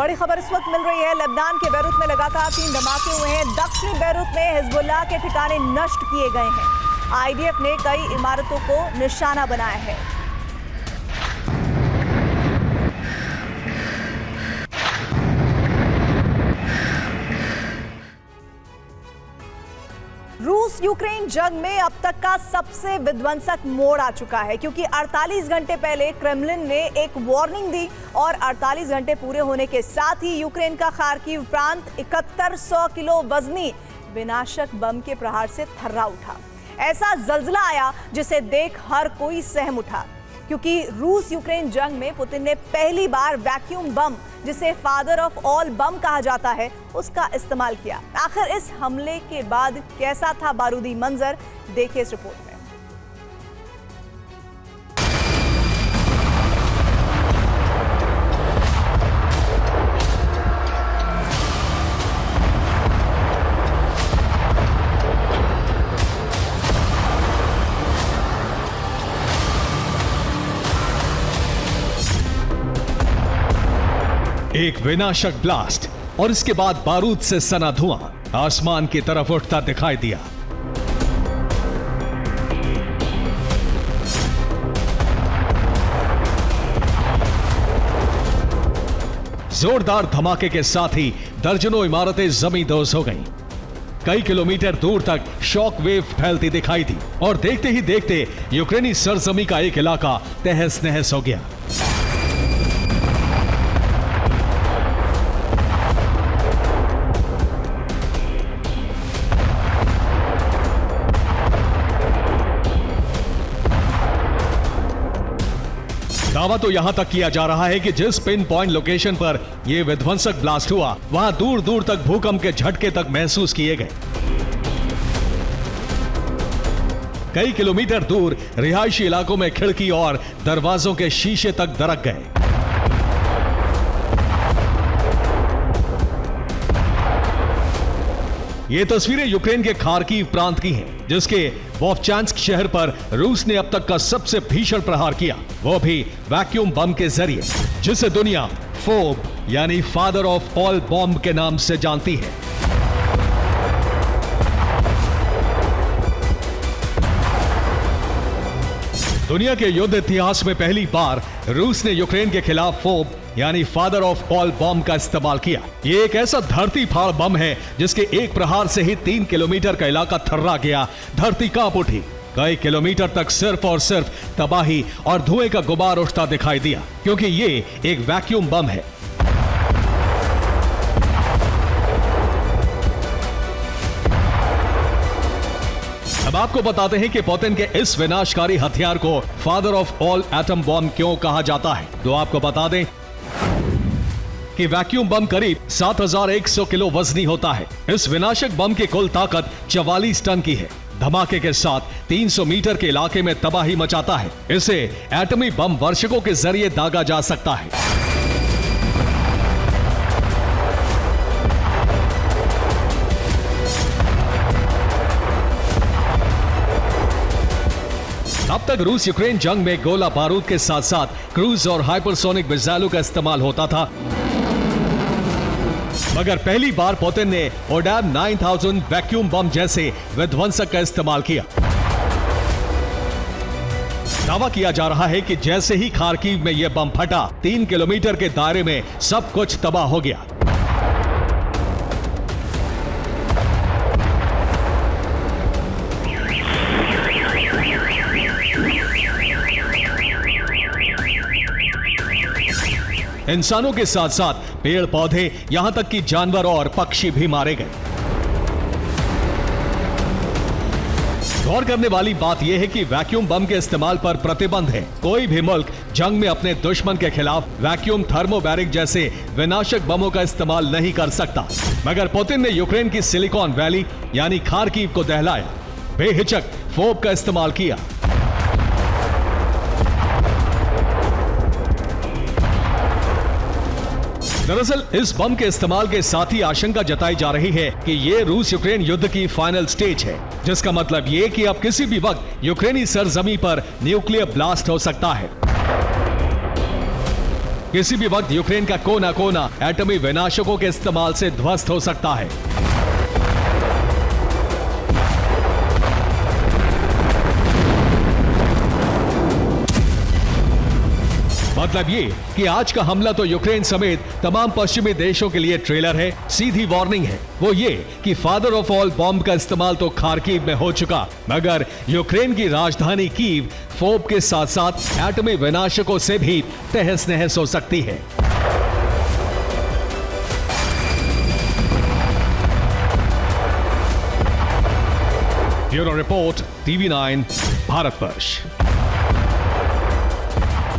बड़ी खबर इस वक्त मिल रही है। लेबनान के बैरूत में लगातार 3 धमाके हुए हैं। दक्षिणी बैरूत में हिजबुल्लाह के ठिकाने नष्ट किए गए हैं। आईडीएफ ने कई इमारतों को निशाना बनाया है। रूस यूक्रेन जंग में अब तक का सबसे विध्वंसक मोड़ आ चुका है, क्योंकि 48 घंटे पहले क्रेमलिन ने एक वार्निंग दी और 48 घंटे पूरे होने के साथ ही यूक्रेन का खार्किव प्रांत 7100 किलो वजनी विनाशक बम के प्रहार से थर्रा उठा। ऐसा जल्जला आया जिसे देख हर कोई सहम उठा, क्योंकि रूस यूक्रेन जंग में पुतिन ने पहली बार वैक्यूम बम, जिसे फादर ऑफ ऑल बम कहा जाता है, उसका इस्तेमाल किया। आखिर इस हमले के बाद कैसा था बारूदी मंजर, देखिए इस रिपोर्ट में। एक विनाशक ब्लास्ट और इसके बाद बारूद से सना धुआं आसमान की तरफ उठता दिखाई दिया। जोरदार धमाके के साथ ही दर्जनों इमारतें जमींदोज हो गईं। कई किलोमीटर दूर तक शॉक वेव फैलती दिखाई दी और देखते ही देखते यूक्रेनी सरजमी का एक इलाका तहस नहस हो गया। दावा तो यहां तक किया जा रहा है कि जिस पिन पॉइंट लोकेशन पर यह विध्वंसक ब्लास्ट हुआ, वहां दूर दूर तक भूकंप के झटके तक महसूस किए गए। कई किलोमीटर दूर रिहायशी इलाकों में खिड़की और दरवाजों के शीशे तक दरक गए। ये तस्वीरें यूक्रेन के खार्किव प्रांत की हैं, जिसके वोवचांस्क शहर पर रूस ने अब तक का सबसे भीषण प्रहार किया, वो भी वैक्यूम बम के जरिए, जिसे दुनिया फोब यानी फादर ऑफ ऑल बॉम्ब के नाम से जानती है। दुनिया के युद्ध इतिहास में पहली बार रूस ने यूक्रेन के खिलाफ फोब यानी फादर ऑफ ऑल बॉम्ब का इस्तेमाल किया। ये एक ऐसा धरती फाड़ बम है जिसके एक प्रहार से ही 3 किलोमीटर का इलाका थर्रा गया, धरती कांप उठी। कई किलोमीटर तक सिर्फ और सिर्फ तबाही और धुएं का गुबार उठता दिखाई दिया, क्योंकि ये एक वैक्यूम बम है। अब आपको बताते हैं कि पुतिन के इस विनाशकारी हथियार को father of all atom bomb क्यों कहा जाता है। तो आपको बता दें कि वैक्यूम बम करीब 7100 किलो वजनी होता है। इस विनाशक बम की कुल ताकत 44 टन की है। धमाके के साथ 300 मीटर के इलाके में तबाही मचाता है। इसे एटमी बम वर्षकों के जरिए दागा जा सकता है। अब तक रूस यूक्रेन जंग में गोला बारूद के साथ साथ क्रूज और हाइपरसोनिक मिसाइलों का इस्तेमाल होता था, मगर पहली बार पुतिन ने ओडैम 9000 वैक्यूम बम जैसे विध्वंसक का इस्तेमाल किया। दावा किया जा रहा है कि जैसे ही खार्किव में यह बम फटा, 3 किलोमीटर के दायरे में सब कुछ तबाह हो गया। इंसानों के साथ साथ पेड़ पौधे, यहां तक कि जानवर और पक्षी भी मारे गए। गौर करने वाली बात यह है कि वैक्यूम बम के इस्तेमाल पर प्रतिबंध है। कोई भी मुल्क जंग में अपने दुश्मन के खिलाफ वैक्यूम थर्मोबैरिक जैसे विनाशक बमों का इस्तेमाल नहीं कर सकता, मगर पुतिन ने यूक्रेन की सिलिकॉन वैली यानी खार्किव को दहलाया, बेहिचक फोब का इस्तेमाल किया। दरअसल इस बम के इस्तेमाल के साथ ही आशंका जताई जा रही है कि ये रूस यूक्रेन युद्ध की फाइनल स्टेज है, जिसका मतलब ये कि अब किसी भी वक्त यूक्रेनी सरजमी पर न्यूक्लियर ब्लास्ट हो सकता है। किसी भी वक्त यूक्रेन का कोना कोना एटमी विनाशकों के इस्तेमाल से ध्वस्त हो सकता है। मतलब ये कि आज का हमला तो यूक्रेन समेत तमाम पश्चिमी देशों के लिए ट्रेलर है, सीधी वार्निंग है। वो ये कि फादर ऑफ ऑल बॉम्ब का इस्तेमाल तो खार्किव में हो चुका, मगर यूक्रेन की राजधानी कीव फोब के साथ साथ एटमी विनाशकों से भी तहस नहस हो सकती है। Bureau report, TV9 Bharatvarsh.